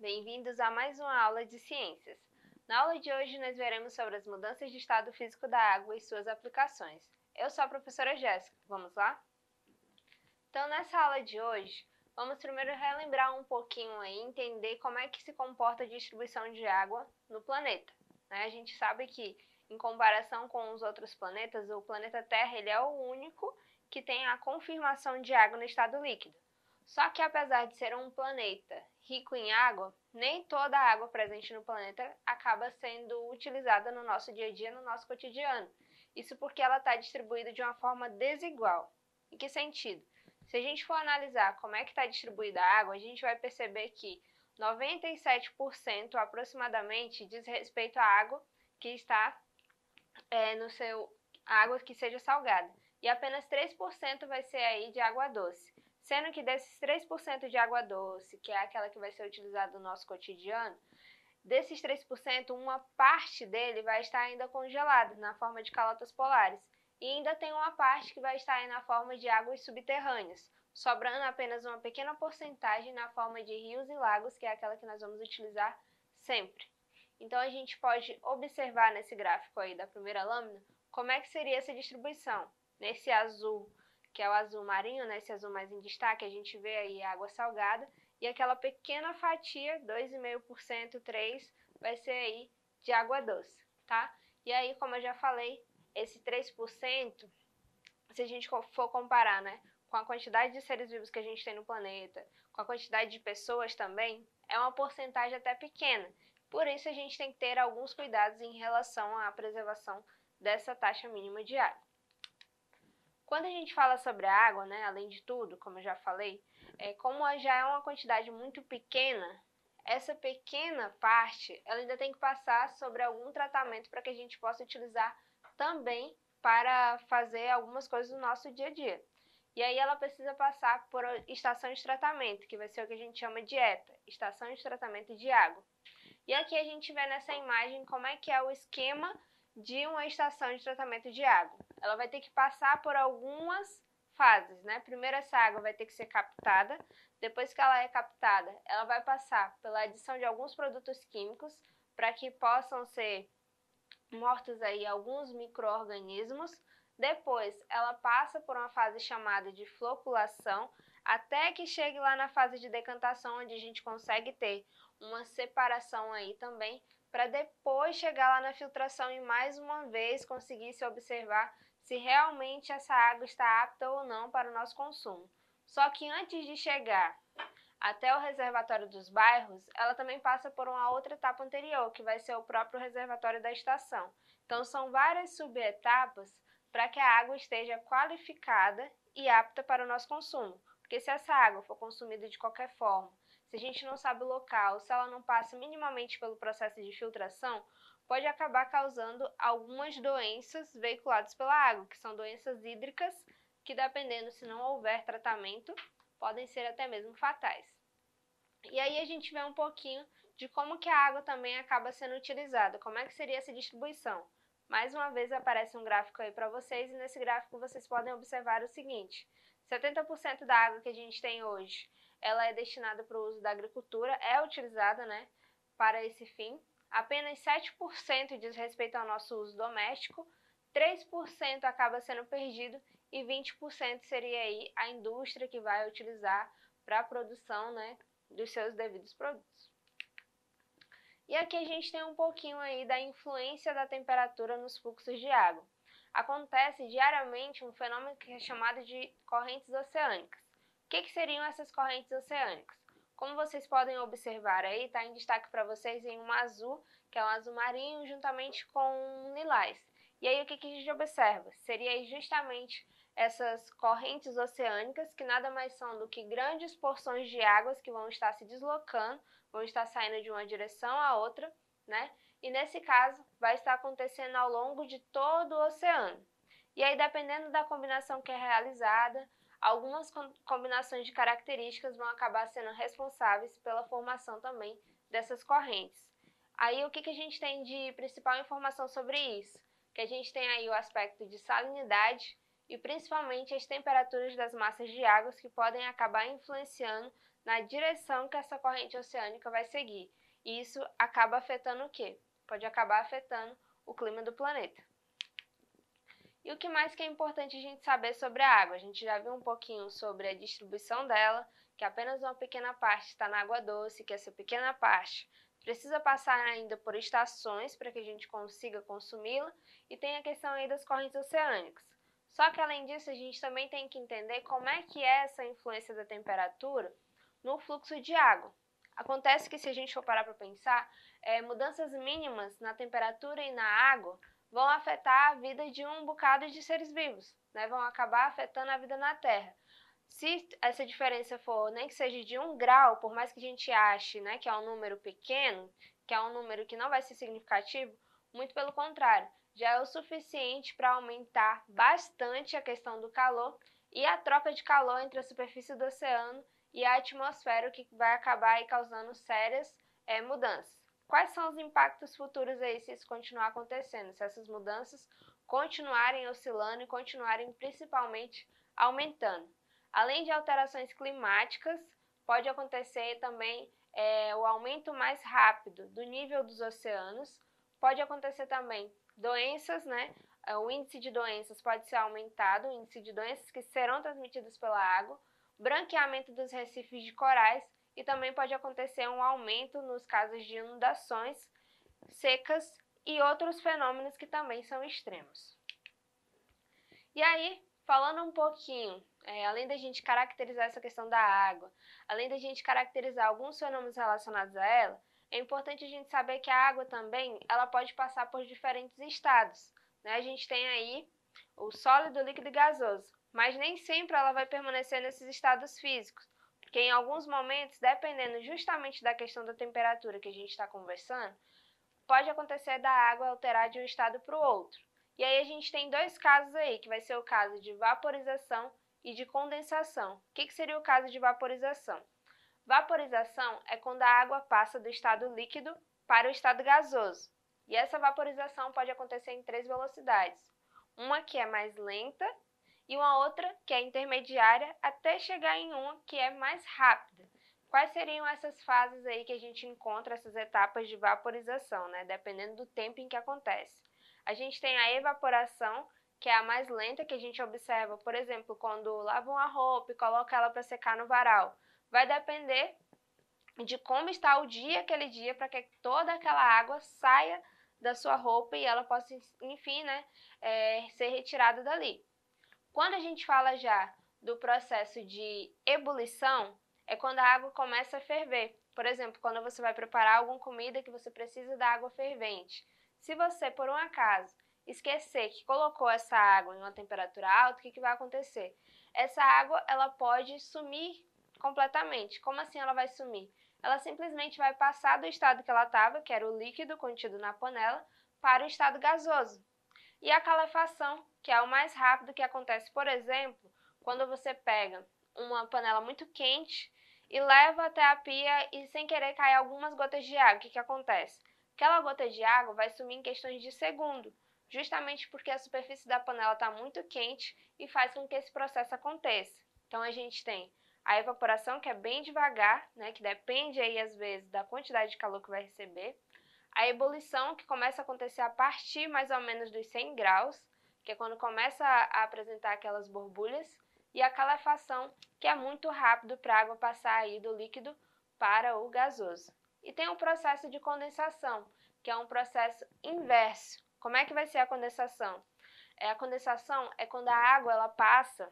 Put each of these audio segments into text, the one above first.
bem-vindos a mais uma aula de ciências. Na aula de hoje nós veremos sobre as mudanças de estado físico da água e suas aplicações. Eu sou a professora Jéssica, vamos lá? Então nessa aula de hoje, vamos primeiro relembrar um pouquinho aí, entender como é que se comporta a distribuição de água no planeta. A gente sabe que, em comparação com os outros planetas, o planeta Terra ele é o único que tem a confirmação de água no estado líquido. Só que apesar de ser um planeta rico em água, nem toda a água presente no planeta acaba sendo utilizada no nosso dia a dia, no nosso cotidiano. Isso porque ela está distribuída de uma forma desigual. Em que sentido? Se a gente for analisar como é que está distribuída a água, a gente vai perceber que 97% aproximadamente diz respeito à água que está água que seja salgada. E apenas 3% vai ser aí de água doce. Sendo que desses 3% de água doce, que é aquela que vai ser utilizada no nosso cotidiano, desses 3%, uma parte dele vai estar ainda congelada, na forma de calotas polares. E ainda tem uma parte que vai estar aí na forma de águas subterrâneas, sobrando apenas uma pequena porcentagem na forma de rios e lagos, que é aquela que nós vamos utilizar sempre. Então a gente pode observar nesse gráfico aí da primeira lâmina, como é que seria essa distribuição. Nesse azul, que é o azul marinho, esse azul mais em destaque, a gente vê aí a água salgada, e aquela pequena fatia, 2,5%, 3%, vai ser aí de água doce, tá? E aí, como eu já falei, esse 3%, se a gente for comparar, com a quantidade de seres vivos que a gente tem no planeta, com a quantidade de pessoas também, é uma porcentagem até pequena. Por isso, a gente tem que ter alguns cuidados em relação à preservação dessa taxa mínima de água. Quando a gente fala sobre a água, além de tudo, como eu já falei, como já é uma quantidade muito pequena, essa pequena parte ela ainda tem que passar sobre algum tratamento para que a gente possa utilizar também para fazer algumas coisas no nosso dia a dia. E aí ela precisa passar por estação de tratamento, que vai ser o que a gente chama de ETA, estação de tratamento de água. E aqui a gente vê nessa imagem como é que é o esquema de uma estação de tratamento de água. Ela vai ter que passar por algumas fases, Primeiro essa água vai ter que ser captada, depois que ela é captada, ela vai passar pela adição de alguns produtos químicos para que possam ser mortos aí alguns micro-organismos. Depois ela passa por uma fase chamada de floculação, até que chegue lá na fase de decantação, onde a gente consegue ter uma separação aí também, para depois chegar lá na filtração e mais uma vez conseguir se observar se realmente essa água está apta ou não para o nosso consumo. Só que antes de chegar até o reservatório dos bairros, ela também passa por uma outra etapa anterior, que vai ser o próprio reservatório da estação. Então são várias subetapas para que a água esteja qualificada e apta para o nosso consumo. Porque se essa água for consumida de qualquer forma, se a gente não sabe o local, se ela não passa minimamente pelo processo de filtração, pode acabar causando algumas doenças veiculadas pela água, que são doenças hídricas, que dependendo se não houver tratamento, podem ser até mesmo fatais. E aí a gente vê um pouquinho de como que a água também acaba sendo utilizada, como é que seria essa distribuição. Mais uma vez aparece um gráfico aí para vocês, e nesse gráfico vocês podem observar o seguinte: 70% da água que a gente tem hoje, ela é destinada para o uso da agricultura, é utilizada, para esse fim. Apenas 7% diz respeito ao nosso uso doméstico, 3% acaba sendo perdido e 20% seria aí a indústria que vai utilizar para a produção, dos seus devidos produtos. E aqui a gente tem um pouquinho aí da influência da temperatura nos fluxos de água. Acontece diariamente um fenômeno que é chamado de correntes oceânicas. O que seriam essas correntes oceânicas? Como vocês podem observar aí, está em destaque para vocês em um azul, que é um azul marinho, juntamente com um lilás. E aí o que a gente observa? Seria justamente essas correntes oceânicas, que nada mais são do que grandes porções de águas que vão estar se deslocando, vão estar saindo de uma direção a outra, E nesse caso vai estar acontecendo ao longo de todo o oceano. E aí, dependendo da combinação que é realizada, algumas combinações de características vão acabar sendo responsáveis pela formação também dessas correntes. Aí o que a gente tem de principal informação sobre isso? Que a gente tem aí o aspecto de salinidade e principalmente as temperaturas das massas de águas que podem acabar influenciando na direção que essa corrente oceânica vai seguir. E isso acaba afetando o quê? Pode acabar afetando o clima do planeta. E o que mais que é importante a gente saber sobre a água? A gente já viu um pouquinho sobre a distribuição dela, que apenas uma pequena parte está na água doce, que essa pequena parte precisa passar ainda por estações para que a gente consiga consumi-la, e tem a questão aí das correntes oceânicas. Só que além disso, a gente também tem que entender como é que é essa influência da temperatura no fluxo de água. Acontece que se a gente for parar para pensar, mudanças mínimas na temperatura e na água vão afetar a vida de um bocado de seres vivos, né? Vão acabar afetando a vida na Terra. Se essa diferença for nem que seja de 1 grau, por mais que a gente ache, né, que é um número pequeno, que é um número que não vai ser significativo, muito pelo contrário, já é o suficiente para aumentar bastante a questão do calor e a troca de calor entre a superfície do oceano e a atmosfera, o que vai acabar aí causando sérias mudanças. Quais são os impactos futuros aí se isso continuar acontecendo, se essas mudanças continuarem oscilando e continuarem principalmente aumentando? Além de alterações climáticas, pode acontecer também o aumento mais rápido do nível dos oceanos, pode acontecer também doenças, né? O índice de doenças pode ser aumentado, o índice de doenças que serão transmitidas pela água, branqueamento dos recifes de corais, e também pode acontecer um aumento nos casos de inundações, secas e outros fenômenos que também são extremos. E aí, falando um pouquinho, além da gente caracterizar essa questão da água, além da gente caracterizar alguns fenômenos relacionados a ela, é importante a gente saber que a água também ela pode passar por diferentes estados, né? A gente tem aí o sólido, líquido e gasoso, mas nem sempre ela vai permanecer nesses estados físicos, porque em alguns momentos, dependendo justamente da questão da temperatura que a gente está conversando, pode acontecer da água alterar de um estado para o outro. E aí a gente tem dois casos aí, que vai ser o caso de vaporização e de condensação. O que seria o caso de vaporização? Vaporização é quando a água passa do estado líquido para o estado gasoso. E essa vaporização pode acontecer em 3 velocidades. Uma que é mais lenta e uma outra que é intermediária, até chegar em uma que é mais rápida. Quais seriam essas fases aí que a gente encontra, essas etapas de vaporização, né? Dependendo do tempo em que acontece. A gente tem a evaporação, que é a mais lenta, que a gente observa, por exemplo, quando lava uma roupa e coloca ela para secar no varal. Vai depender de como está o dia, aquele dia, para que toda aquela água saia da sua roupa e ela possa, enfim, né, ser retirada dali. Quando a gente fala já do processo de ebulição, é quando a água começa a ferver. Por exemplo, quando você vai preparar alguma comida que você precisa da água fervente. Se você, por um acaso, esquecer que colocou essa água em uma temperatura alta, o que vai acontecer? Essa água ela pode sumir completamente. Como assim ela vai sumir? Ela simplesmente vai passar do estado que ela estava, que era o líquido contido na panela, para o estado gasoso. E a calefação, que é o mais rápido que acontece, por exemplo, quando você pega uma panela muito quente e leva até a pia e sem querer cai algumas gotas de água. O que acontece? Aquela gota de água vai sumir em questões de segundo, justamente porque a superfície da panela está muito quente e faz com que esse processo aconteça. Então a gente tem a evaporação, que é bem devagar, né, que depende aí às vezes da quantidade de calor que vai receber. A ebulição, que começa a acontecer a partir mais ou menos dos 100 graus, que é quando começa a apresentar aquelas borbulhas. E a calefação, que é muito rápido para a água passar aí do líquido para o gasoso. E tem o processo de condensação, que é um processo inverso. Como é que vai ser a condensação? A condensação é quando a água ela passa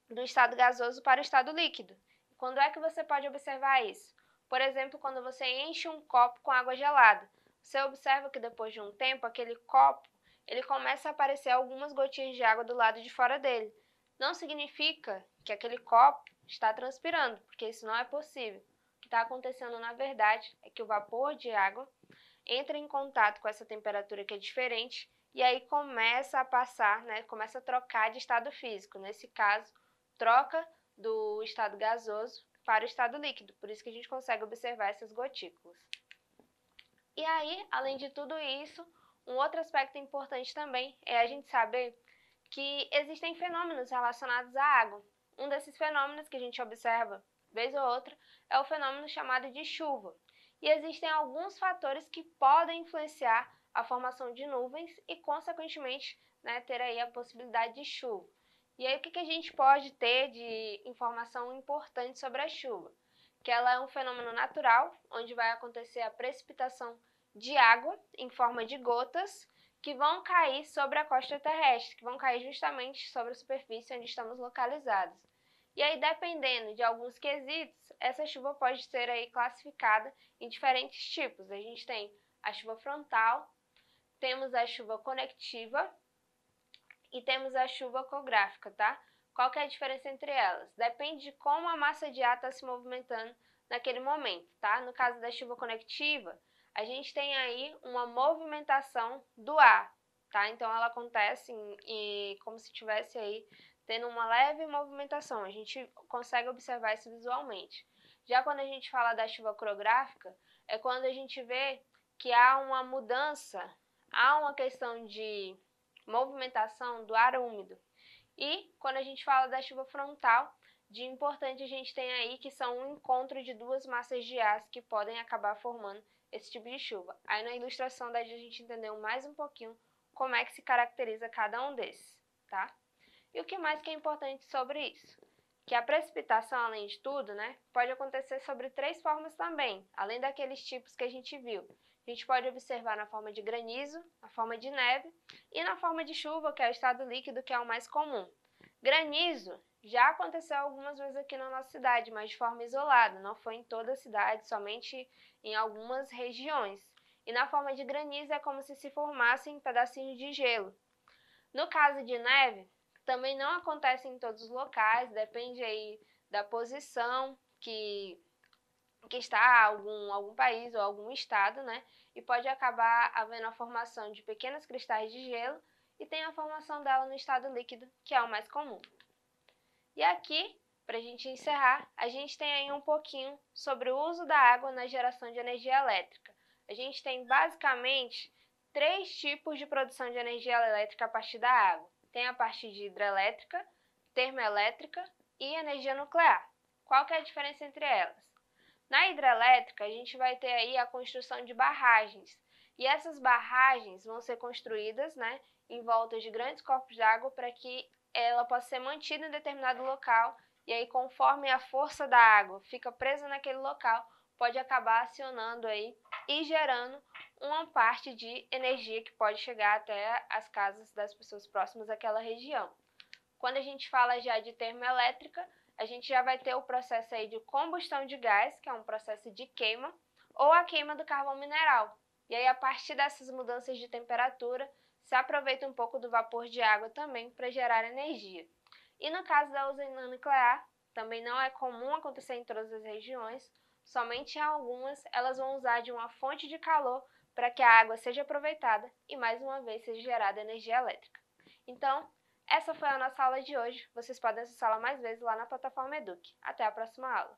do estado gasoso para o estado líquido. Quando é que você pode observar isso? Por exemplo, quando você enche um copo com água gelada. Você observa que depois de um tempo, aquele copo ele começa a aparecer algumas gotinhas de água do lado de fora dele. Não significa que aquele copo está transpirando, porque isso não é possível. O que está acontecendo, na verdade, é que o vapor de água entra em contato com essa temperatura que é diferente e aí começa a passar, né, começa a trocar de estado físico. Nesse caso, troca do estado gasoso para o estado líquido. Por isso que a gente consegue observar essas gotículas. E aí, além de tudo isso, um outro aspecto importante também é a gente saber que existem fenômenos relacionados à água. Um desses fenômenos que a gente observa vez ou outra é o fenômeno chamado de chuva. E existem alguns fatores que podem influenciar a formação de nuvens e, consequentemente, ter aí a possibilidade de chuva. E aí o que a gente pode ter de informação importante sobre a chuva? Que ela é um fenômeno natural, onde vai acontecer a precipitação de água em forma de gotas que vão cair sobre a costa terrestre, que vão cair justamente sobre a superfície onde estamos localizados. E aí, dependendo de alguns quesitos, essa chuva pode ser aí classificada em diferentes tipos. A gente tem a chuva frontal, temos a chuva conectiva e temos a chuva ecográfica, tá? Qual que é a diferença entre elas? Depende de como a massa de ar está se movimentando naquele momento, tá? No caso da chuva conectiva, a gente tem aí uma movimentação do ar, tá? Então ela acontece como se tivesse aí tendo uma leve movimentação. A gente consegue observar isso visualmente. Já quando a gente fala da chuva crográfica, é quando a gente vê que há uma mudança, há uma questão de movimentação do ar úmido. E quando a gente fala da chuva frontal, de importante a gente tem aí que são um encontro de duas massas de ar que podem acabar formando esse tipo de chuva. Aí na ilustração dá de a gente entender mais um pouquinho como é que se caracteriza cada um desses, tá? E o que mais que é importante sobre isso? Que a precipitação, além de tudo, pode acontecer sobre 3 formas também, além daqueles tipos que a gente viu. A gente pode observar na forma de granizo, na forma de neve e na forma de chuva, que é o estado líquido, que é o mais comum. Granizo já aconteceu algumas vezes aqui na nossa cidade, mas de forma isolada, não foi em toda a cidade, somente em algumas regiões. E na forma de granizo é como se formassem pedacinhos de gelo. No caso de neve, também não acontece em todos os locais, depende aí da posição que está algum país ou algum estado, e pode acabar havendo a formação de pequenos cristais de gelo e tem a formação dela no estado líquido, que é o mais comum. E aqui, para a gente encerrar, a gente tem aí um pouquinho sobre o uso da água na geração de energia elétrica. A gente tem basicamente 3 tipos de produção de energia elétrica a partir da água. Tem a partir de hidrelétrica, termoelétrica e energia nuclear. Qual que é a diferença entre elas? Na hidrelétrica, a gente vai ter aí a construção de barragens. E essas barragens vão ser construídas em volta de grandes corpos d'água para que ela possa ser mantida em determinado local. E aí, conforme a força da água fica presa naquele local, pode acabar acionando aí e gerando uma parte de energia que pode chegar até as casas das pessoas próximas àquela região. Quando a gente fala já de termoelétrica, a gente já vai ter o processo aí de combustão de gás, que é um processo de queima, ou a queima do carvão mineral. E aí, a partir dessas mudanças de temperatura, se aproveita um pouco do vapor de água também para gerar energia. E no caso da usina nuclear, também não é comum acontecer em todas as regiões, somente em algumas elas vão usar de uma fonte de calor para que a água seja aproveitada e mais uma vez seja gerada energia elétrica. Então, essa foi a nossa aula de hoje. Vocês podem acessá-la mais vezes lá na plataforma Eduque. Até a próxima aula!